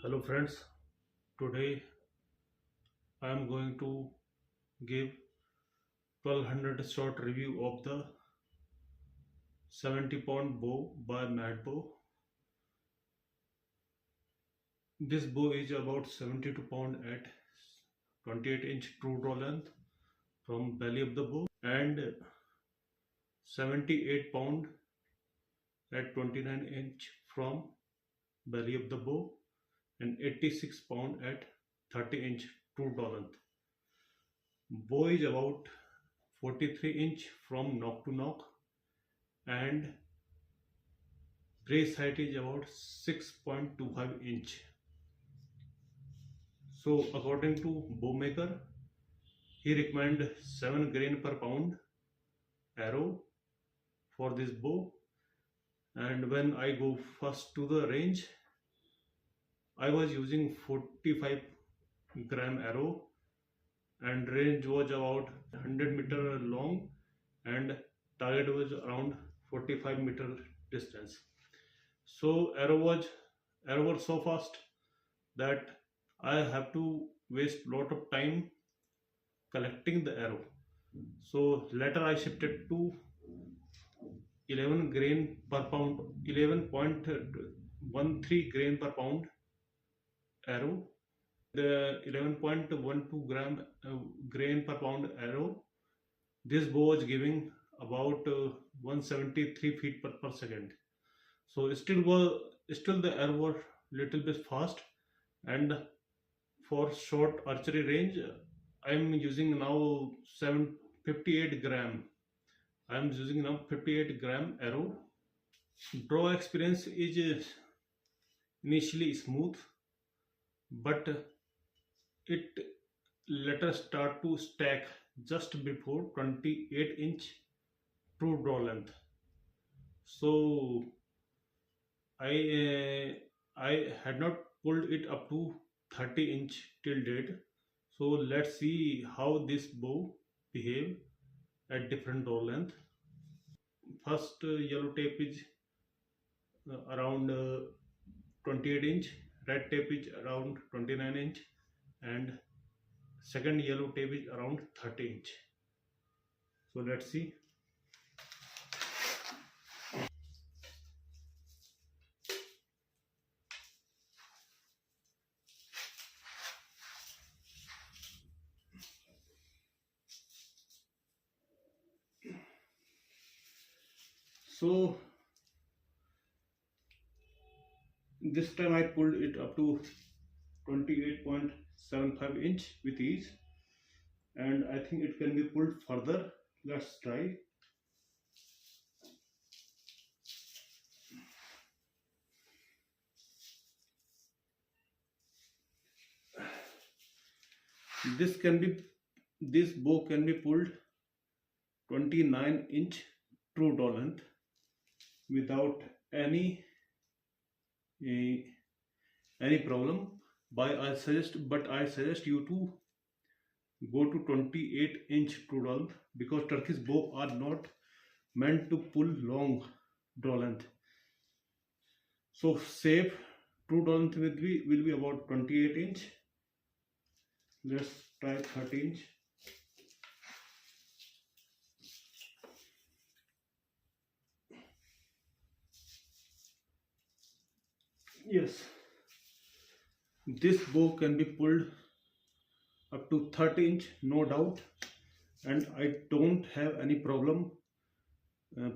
Hello friends, today I am going to give 1200 short review of the 70 pound bow by Metbow. This bow is about 72 pound at 28-inch true draw length from belly of the bow and 78 pound at 29-inch from belly of the bow and 86 pound at 30-inch true draw length. Bow is about 43-inch from knock to knock and brace height is about 6.25 inch. So according to bow maker, he recommend 7 grain per pound arrow for this bow, and when I go first to the range, I was using 45 gram arrow and range was about 100-meter long and target was around 45-meter distance. So arrow was so fast that I have to waste lot of time collecting the arrow. So later I shifted to 11 grain per pound, 11.13 grain per pound arrow. The 11.12 grain per pound arrow, this bow was giving about 173 feet per second. So still the arrow was little bit fast, and for short archery range I am using now 758 gram. I am using now 58 gram arrow. Draw experience is initially smooth, but it later start to stack just before 28-inch true draw length. So I had not pulled it up to 30-inch till date. So let's see how this bow behave at different draw length. First yellow tape is around 28-inch, red tape is around 29-inch, and second yellow tape is around 30-inch. So let's see. So this time I pulled it up to 28.75 inch with ease, and I think it can be pulled further. Let's try. This bow can be pulled 29-inch true draw length without any problem. But I suggest you to go to 28-inch true draw length, because Turkish bow are not meant to pull long draw length. So safe true draw length will be about 28-inch. Let's try 30-inch. Yes, this bow can be pulled up to 30-inch, no doubt, and I don't have any problem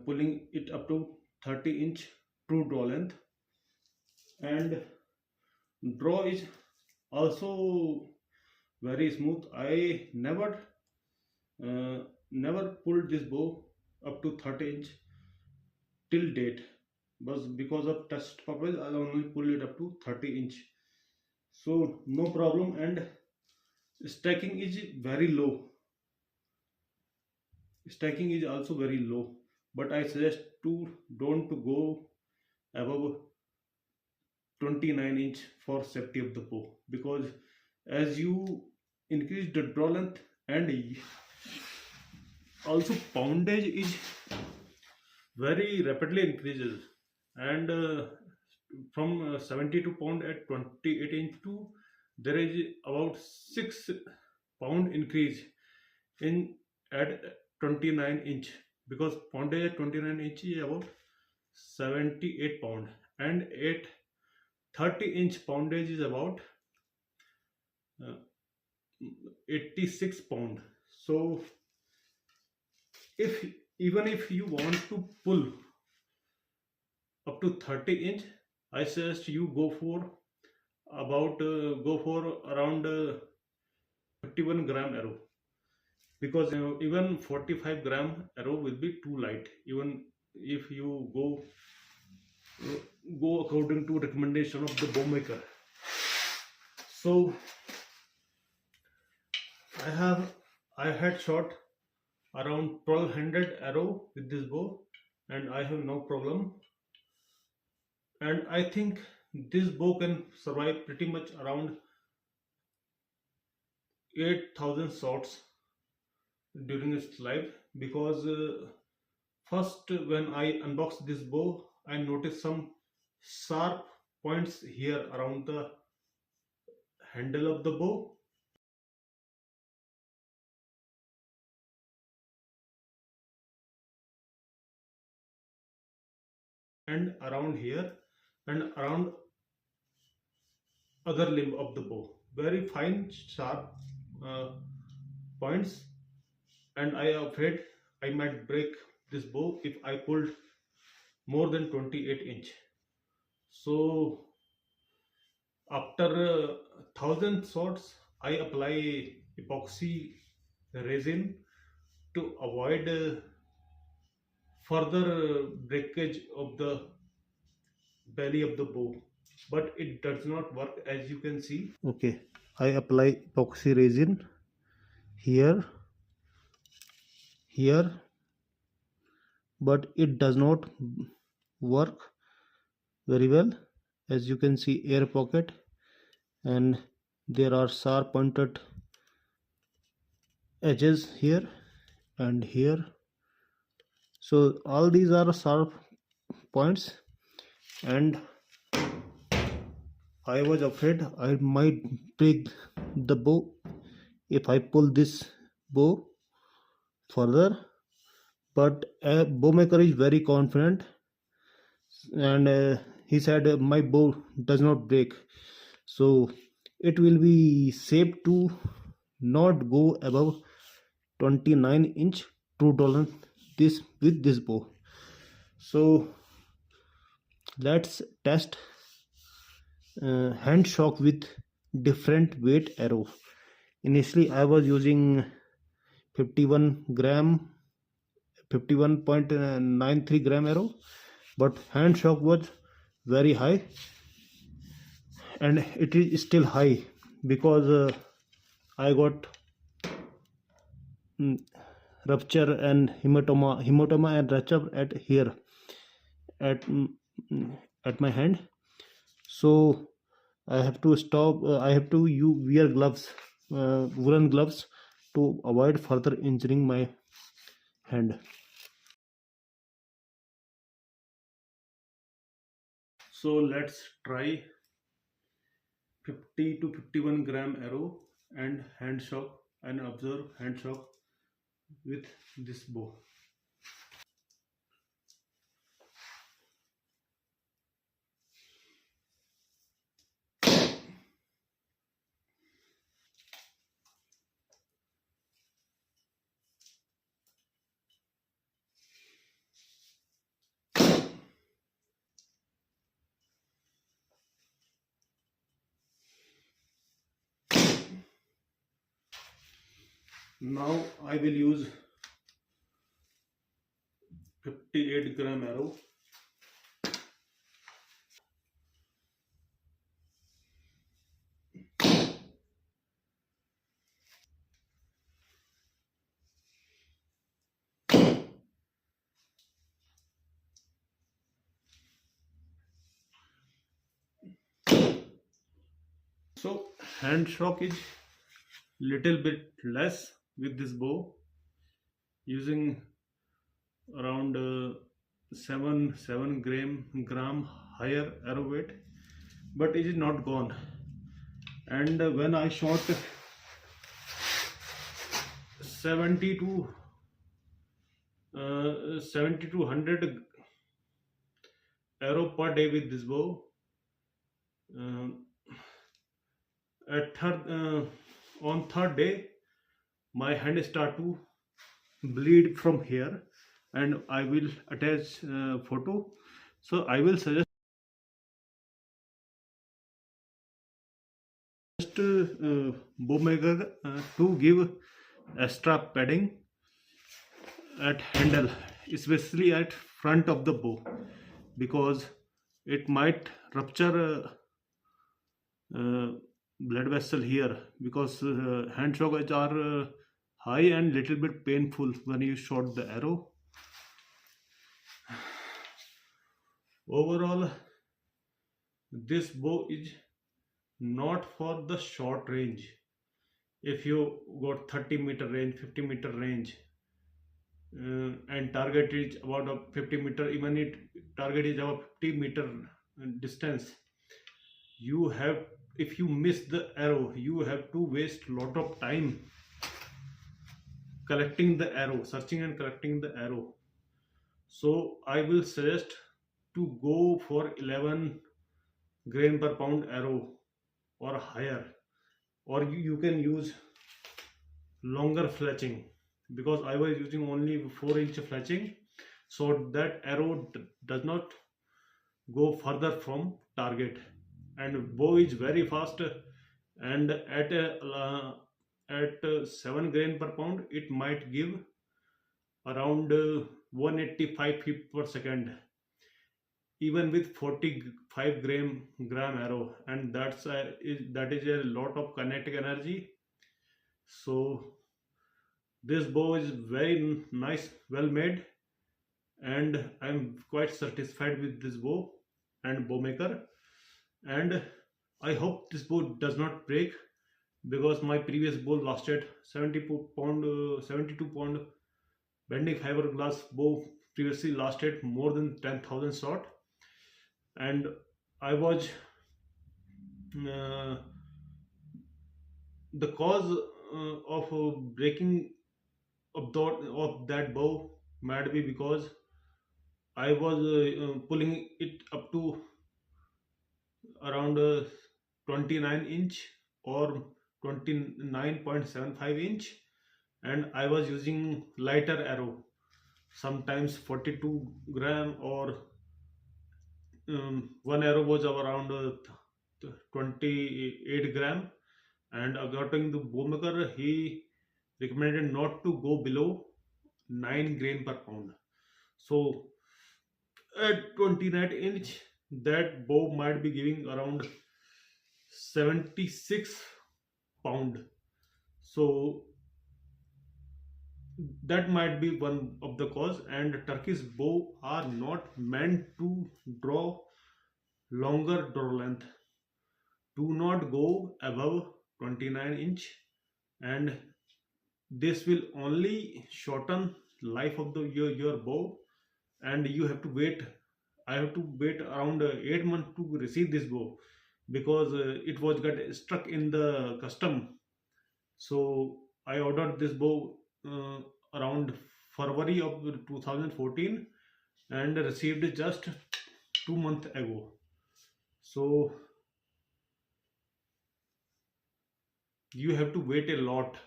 pulling it up to 30-inch true draw length. And draw is also very smooth. I never pulled this bow up to 30-inch till date, but because of test purpose I only pull it up to 30-inch. So no problem, and stacking is very low. Stacking is also very low, but I suggest to don't go above 29-inch for safety of the bow, because as you increase the draw length and also poundage is very rapidly increases, and from 72 pound at 28 inch to there is about 6 pound increase in at 29 inch, because poundage at 29 inch is about 78 pound, and at 30-inch poundage is about uh, 86 pound. So if even if you want to pull up to 30 inch, I suggest you go for around 51 gram arrow, because even 45-gram arrow will be too light, even if you go according to recommendation of the bow maker. So I had shot around 1200 arrow with this bow, and I have no problem, and I think this bow can survive pretty much around 8000 shots during its life, because first when I unboxed this bow I noticed some sharp points here around the handle of the bow, and around here, and around other limb of the bow, very fine sharp uh, points, and I am afraid I might break this bow if I pulled more than 28 inch. So after 1000 shots I apply epoxy resin to avoid further breakage of the belly of the bow, but it does not work, as you can see. Okay, I apply epoxy resin here, here, but it does not work very well. As you can see, air pocket, and there are sharp pointed edges here and here. So all these are sharp points, and I was afraid I might break the bow if I pull this bow further. But a bow maker is very confident, and he said my bow does not break, so it will be safe to not go above 29-inch true tolerance this with this bow. So let's test hand shock with different weight arrow. Initially I was using 51 gram 51.93 gram arrow, but hand shock was very high, and it is still high because I got rupture and hematoma and rupture at here at at my hand. So I have to stop. I have to wear gloves, woolen gloves, to avoid further injuring my hand. So let's try 50 to 51 gram arrow and hand shock, and observe hand shock with this bow. Now I will use 58 gram arrow. So hand shock is little bit less with this bow, using around 7 gram higher arrow weight, but it is not gone. And when I shot 70 to 100 arrow per day with this bow, uh, at on third day my hand start to bleed from here, and I will attach photo. So I will suggest bow maker to give extra padding at handle, especially at front of the bow, because it might rupture blood vessel here, because hand shocks are high and little bit painful when you shot the arrow. Overall, this bow is not for the short range. If you got 30-meter range, 50-meter range, and target is about a 50-meter, even it target is about 50-meter distance, you have, if you miss the arrow, you have to waste lot of time collecting the arrow, searching and collecting the arrow. So I will suggest to go for 11 grain per pound arrow or higher, or you can use longer fletching, because I was using only 4-inch fletching, so that arrow does not go further from target. And bow is very fast, and at 7 grain per pound it might give around 185 feet per second, even with 45 gram arrow, and that is a lot of kinetic energy. So this bow is very nice, well made, and I'm quite satisfied with this bow and bow maker. And I hope this bow does not break, because my previous bow lasted 72 pound bending fiberglass bow previously lasted more than 10,000 shot, and I was the cause of breaking of that bow might be because I was pulling it up to around 29-inch or 29.75-inch, and I was using lighter arrow, sometimes 42 gram, or one arrow was around 28 gram. And according to Bowmaker, he recommended not to go below 9 grain per pound. So at 29-inch, that bow might be giving around 76 pound. So that might be one of the cause. And Turkish bow are not meant to draw longer draw length. Do not go above 29-inch, and this will only shorten life of your bow. And you have to wait, I have to wait around 8 months to receive this bow, because it was got stuck in the custom. So I ordered this bow around February of 2014, and received it just 2 months ago. So you have to wait a lot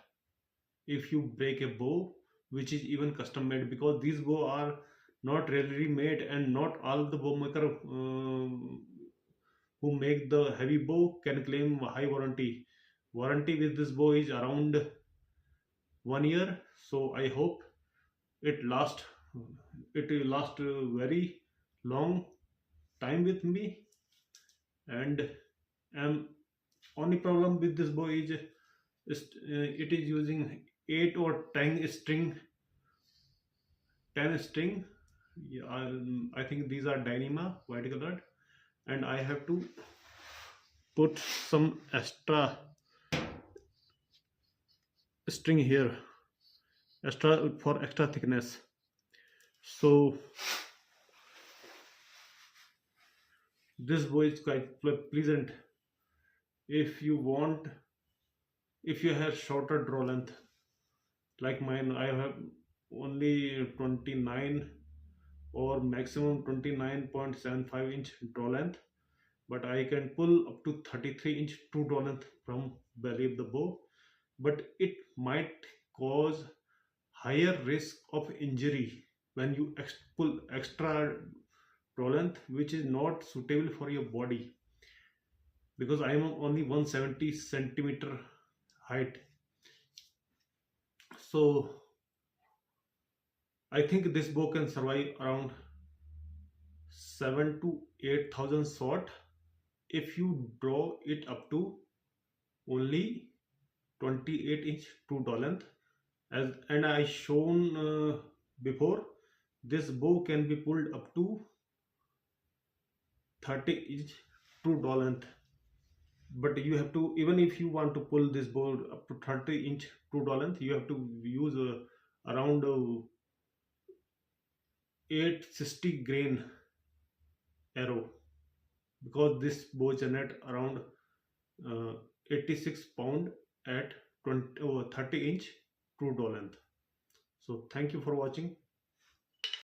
if you break a bow which is even custom made, because these bow are not readily made, and not all the bow maker who make the heavy bow can claim high warranty with this bow is around 1 year. So I hope it last it will last very long time with me. And only problem with this bow is it is using 8 or 10 string, 10 string. Yeah, I think these are Dynama white colored, and I have to put some extra string here, extra for extra thickness. So This bow is quite pleasant. If you want, if you have shorter draw length like mine, I have only 29 or maximum 29.75-inch draw length, but I can pull up to 33-inch true draw length from belly of the bow, but it might cause higher risk of injury when you pull extra draw length, which is not suitable for your body, because I am only 170 centimeter height. So I think this bow can survive around 7 to 8,000 shot if you draw it up to only 28-inch true draw length. As and I shown before, this bow can be pulled up to 30-inch true draw length. But you have to, even if you want to pull this bow up to 30-inch true draw length, you have to use around 860 grain arrow, because this bow generate around 86 pound at 30-inch true draw length. So thank you for watching.